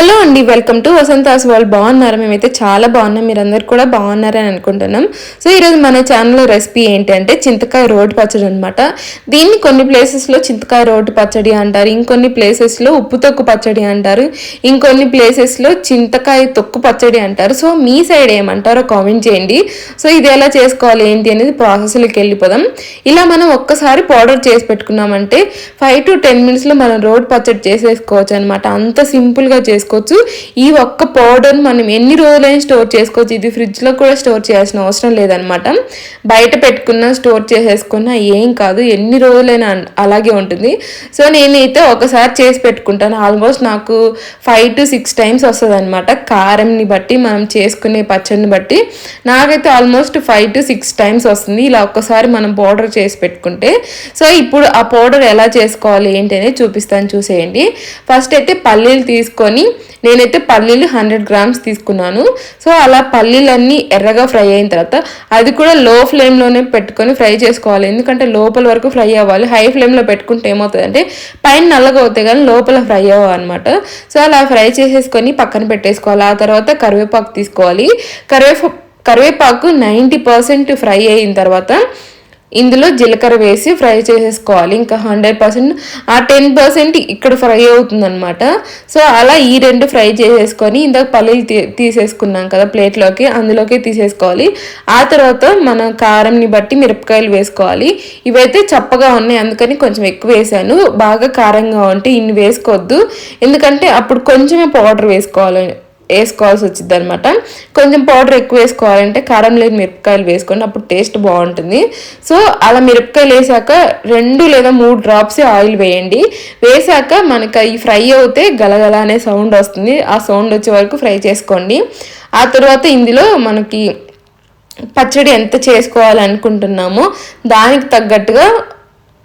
Hello అండి, welcome to Vasantha's world. బాగున్నారు? మేమైతే చాలా బాగున్నాం, మీరందరూ కూడా బాగున్నారని అనుకుంటున్నాం. సో ఈరోజు మన ఛానల్లో రెసిపీ ఏంటంటే చింతకాయ రోటి పచ్చడి అనమాట. దీన్ని కొన్ని ప్లేసెస్లో చింతకాయ రోటి పచ్చడి అంటారు, ఇంకొన్ని ప్లేసెస్లో ఉప్పు తొక్కు పచ్చడి అంటారు, ఇంకొన్ని ప్లేసెస్లో చింతకాయ తొక్కు పచ్చడి అంటారు. సో మీ సైడ్ ఏమంటారో కామెంట్ చేయండి. సో ఇది ఎలా చేసుకోవాలి ఏంటి అనేది ప్రాసెస్లోకి వెళ్ళిపోదాం. ఇలా మనం ఒక్కసారి పౌడర్ చేసి పెట్టుకున్నామంటే 5 to 10 minutesలో మనం రోటి పచ్చడి చేసేసుకోవచ్చు అనమాట. అంత సింపుల్గా చేసుకోవచ్చు. ఈ ఒక్క పౌడర్ మనం ఎన్ని రోజులైనా స్టోర్ చేసుకోవచ్చు. ఇది ఫ్రిడ్జ్లో కూడా స్టోర్ చేయాల్సిన అవసరం లేదనమాట. బయట పెట్టుకున్నా స్టోర్ చేసేసుకున్నా ఏం కాదు, ఎన్ని రోజులైనా అలాగే ఉంటుంది. సో నేనైతే ఒకసారి చేసి పెట్టుకుంటాను. ఆల్మోస్ట్ నాకు 5 to 6 times వస్తుంది అనమాట. కారంని బట్టి మనం చేసుకునే పచ్చడిని బట్టి నాకైతే ఆల్మోస్ట్ 5 to 6 times వస్తుంది ఇలా ఒక్కసారి మనం పౌడర్ చేసి పెట్టుకుంటే. సో ఇప్పుడు ఆ పౌడర్ ఎలా చేసుకోవాలి ఏంటి అనేది చూపిస్తాను, చూసేయండి. ఫస్ట్ అయితే పల్లీలు తీసుకొని, నేనైతే పల్లీలు 100 grams తీసుకున్నాను. సో అలా పల్లీలన్నీ ఎర్రగా ఫ్రై అయిన తర్వాత అది కూడా లో ఫ్లేమ్లోనే పెట్టుకొని ఫ్రై చేసుకోవాలి. ఎందుకంటే లోపల వరకు ఫ్రై అవ్వాలి. హై ఫ్లేమ్లో పెట్టుకుంటే ఏమవుతుందంటే పైన నల్లగా అవుతాయి కానీ లోపల ఫ్రై అవ్వ అనమాట. సో అలా ఫ్రై చేసేసుకొని పక్కన పెట్టేసుకోవాలి. ఆ తర్వాత కరివేపాకు తీసుకోవాలి. కరివేపాకు 90% ఫ్రై అయిన తర్వాత ఇందులో జీలకర్ర వేసి ఫ్రై చేసేసుకోవాలి. ఇంకా 100%, ఆ 10% ఇక్కడ ఫ్రై అవుతుంది అనమాట. సో అలా ఈ రెండు ఫ్రై చేసేసుకొని ఇందాక పల్లీలు తీసేసుకున్నాం కదా ప్లేట్లోకి, అందులోకి తీసేసుకోవాలి. ఆ తర్వాత మన కారంని బట్టి మిరపకాయలు వేసుకోవాలి. ఇవైతే చప్పగా ఉన్నాయి అందుకని కొంచెం ఎక్కువ వేసాను. బాగా కారంగా ఉంటే ఇన్ని వేసుకోవద్దు, ఎందుకంటే అప్పుడు కొంచెమే పౌడర్ వేసుకోవాల్సి వచ్చింది అనమాట. కొంచెం పౌడర్ ఎక్కువ వేసుకోవాలంటే కారం లేని మిరపకాయలు వేసుకోండి, అప్పుడు టేస్ట్ బాగుంటుంది. సో అలా మిరపకాయలు వేసాక 2 లేదా 3 drops ఆయిల్ వేయండి. వేసాక మనకి ఈ ఫ్రై అవుతే గలగల అనే సౌండ్ వస్తుంది, ఆ సౌండ్ వచ్చే వరకు ఫ్రై చేసుకోండి. ఆ తర్వాత ఇందులో మనకి పచ్చడి ఎంత చేసుకోవాలనుకుంటున్నామో దానికి తగ్గట్టుగా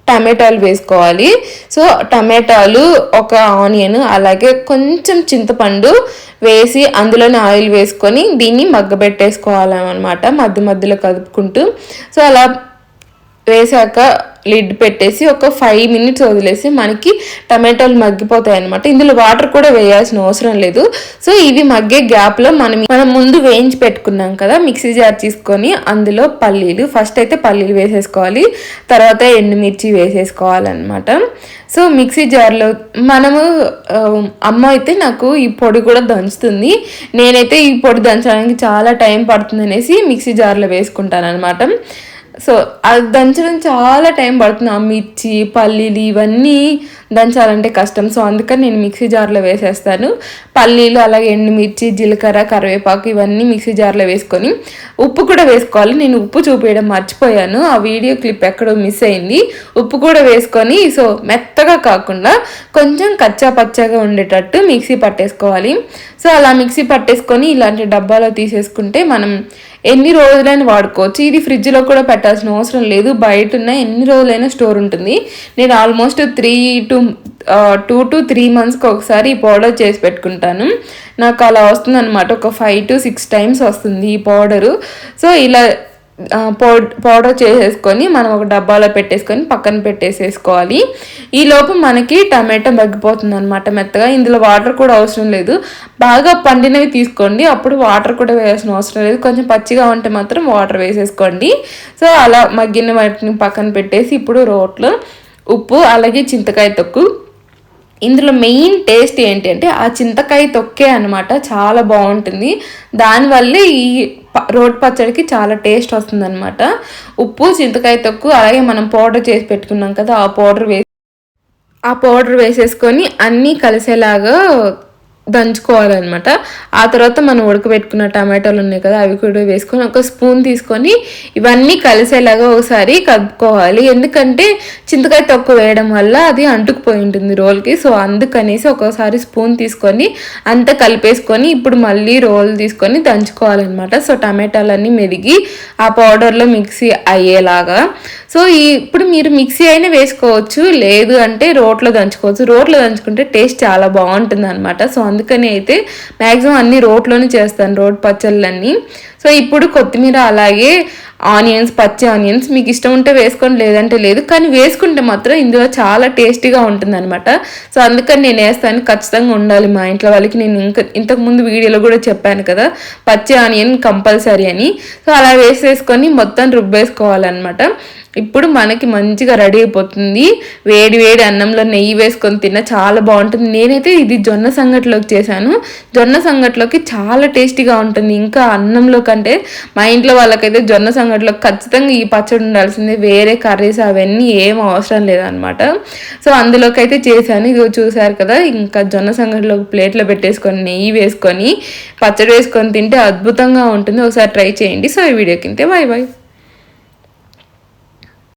టమాటాలు వేసుకోవాలి. సో టమాటాలు, ఒక ఆనియన్, అలాగే కొంచెం చింతపండు వేసి అందులోనే ఆయిల్ వేసుకొని దీన్ని మగ్గబెట్టేసుకోవాలన్నమాట, మధ్య మధ్యలో కలుపుకుంటూ. సో అలా వేసాక లిడ్ పెట్టేసి ఒక 5 minutes వదిలేసి మనకి టమాటాలు మగ్గిపోతాయి అనమాట. ఇందులో వాటర్ కూడా వేయాల్సిన అవసరం లేదు. సో ఇవి మగ్గే గ్యాప్లో మనం ముందు వేయించి పెట్టుకున్నాం కదా మిక్సీ జార్ తీసుకొని అందులో ఫస్ట్ అయితే పల్లీలు వేసేసుకోవాలి, తర్వాత ఎండుమిర్చి వేసేసుకోవాలన్నమాట. సో మిక్సీ జార్లో మనము అమ్మ అయితే నాకు ఈ పొడి కూడా దంచుతుంది. నేనైతే ఈ పొడి దంచడానికి చాలా టైం పడుతుంది అనేసి మిక్సీ జార్లో వేసుకుంటాను అనమాట. సో అది దంచడం చాలా టైం పడుతుంది. ఆ మిర్చి, పల్లీలు ఇవన్నీ దంచాలంటే కష్టం. సో అందుకని నేను మిక్సీ జార్లో వేసేస్తాను. పల్లీలు, అలాగే ఎండుమిర్చి, జీలకర్ర, కరివేపాకు ఇవన్నీ మిక్సీ జార్లో వేసుకొని ఉప్పు కూడా వేసుకోవాలి. నేను ఉప్పు చూపించడం మర్చిపోయాను, ఆ వీడియో క్లిప్ ఎక్కడో మిస్ అయింది. ఉప్పు కూడా వేసుకొని సో మెత్తగా కాకుండా కొంచెం కచ్చా పచ్చగా ఉండేటట్టు మిక్సీ పట్టేసుకోవాలి. సో అలా మిక్సీ పట్టేసుకొని ఇలాంటి డబ్బాలో తీసేసుకుంటే మనం ఎన్ని రోజులైనా వాడుకోవచ్చు. ఇది ఫ్రిడ్జ్లో కూడా పెట్టాల్సిన అవసరం లేదు, బయట ఉన్న ఎన్ని రోజులైనా స్టోర్ ఉంటుంది. నేను ఆల్మోస్ట్ 2 to 3 monthsకి ఒకసారి ఈ పౌడర్ చేసి పెట్టుకుంటాను. నాకు అలా వస్తుంది అనమాట, ఒక 5 to 6 times వస్తుంది ఈ పౌడరు. సో ఇలా పౌడర్ చేసేసుకొని మనం ఒక డబ్బాలో పెట్టేసుకొని పక్కన పెట్టేసేసుకోవాలి. ఈ లోపు మనకి టమాటా మగ్గిపోతుంది అనమాట మెత్తగా. ఇందులో వాటర్ కూడా అవసరం లేదు, బాగా పండినవి తీసుకోండి, అప్పుడు వాటర్ కూడా వేయాల్సిన అవసరం లేదు. కొంచెం పచ్చిగా ఉంటే మాత్రం వాటర్ వేసేసుకోండి. సో అలా మగ్గిన వాటిని పక్కన పెట్టేసి ఇప్పుడు రోట్లో ఉప్పు, అలాగే చింతకాయ తొక్కు. ఇందులో మెయిన్ టేస్ట్ ఏంటి అంటే ఆ చింతకాయ తొక్కే అనమాట, చాలా బాగుంటుంది. దానివల్లే ఈ రోటి పచ్చడికి చాలా టేస్ట్ వస్తుంది అనమాట. ఉప్పు, చింతకాయ తొక్కు, అలాగే మనం పౌడర్ చేసి పెట్టుకున్నాం కదా ఆ పౌడర్ వేసేసుకొని అన్నీ కలిసేలాగా దంచుకోవాలన్నమాట. ఆ తర్వాత మనం ఉడకబెట్టుకున్న టమాటాలు ఉన్నాయి కదా అవి కూడా వేసుకొని ఒక స్పూన్ తీసుకొని ఇవన్నీ కలిసేలాగా ఒకసారి కలుపుకోవాలి. ఎందుకంటే చింతకాయ తొక్కు వేయడం వల్ల అది అంటుకుపోయి ఉంటుంది రోల్కి. సో అందుకనేసి ఒకసారి స్పూన్ తీసుకొని అంతా కలిపేసుకొని ఇప్పుడు మళ్ళీ రోల్ తీసుకొని దంచుకోవాలన్నమాట. సో టమాటాలన్నీ మెదిగి ఆ పౌడర్లో మిక్సీ అయ్యేలాగా. సో ఇప్పుడు మీరు మిక్సీ అయినా వేసుకోవచ్చు, లేదు అంటే రోట్లో దంచుకోవచ్చు. రోట్లో దంచుకుంటే టేస్ట్ చాలా బాగుంటుంది అనమాట. సో అందుకని అయితే మ్యాక్సిమం అన్ని రోట్లోనే చేస్తాను, రోట్ పచ్చళ్ళన్నీ. సో ఇప్పుడు కొత్తిమీర, అలాగే ఆనియన్స్, పచ్చి ఆనియన్స్ మీకు ఇష్టం ఉంటే వేసుకోండి, లేదంటే లేదు. కానీ వేసుకుంటే మాత్రం ఇందులో చాలా టేస్టీగా ఉంటుందన్నమాట. సో అందుకని నేను వేస్తాను, ఖచ్చితంగా ఉండాలి మా ఇంట్లో వాళ్ళకి. నేను ఇంతకుముందు వీడియోలో కూడా చెప్పాను కదా పచ్చి ఆనియన్ కంపల్సరీ అని. సో అలా వేసేసుకొని మొత్తం రుబ్బేసుకోవాలన్నమాట. ఇప్పుడు మనకి మంచిగా రెడీ అయిపోతుంది. వేడి వేడి అన్నంలో నెయ్యి వేసుకొని తిన్న చాలా బాగుంటుంది. నేనైతే ఇది జొన్న సంగట్లోకి చేశాను. జొన్న సంగట్లోకి చాలా టేస్టీగా ఉంటుంది, ఇంకా అన్నంలో కంటే. మా ఇంట్లో వాళ్ళకైతే జొన్న సంగట్లోకి ఖచ్చితంగా ఈ పచ్చడి ఉండాల్సిందే, వేరే కర్రీస్ అవన్నీ ఏం అవసరం లేదనమాట. సో అందులోకి అయితే చేశాను. ఇది చూసారు కదా, ఇంకా జొన్న సంగట్లోకి ప్లేట్లో పెట్టేసుకొని నెయ్యి వేసుకొని పచ్చడి వేసుకొని తింటే అద్భుతంగా ఉంటుంది. ఒకసారి ట్రై చేయండి. సో ఈ వీడియోకి ఇంతే, బాయ్ బాయ్.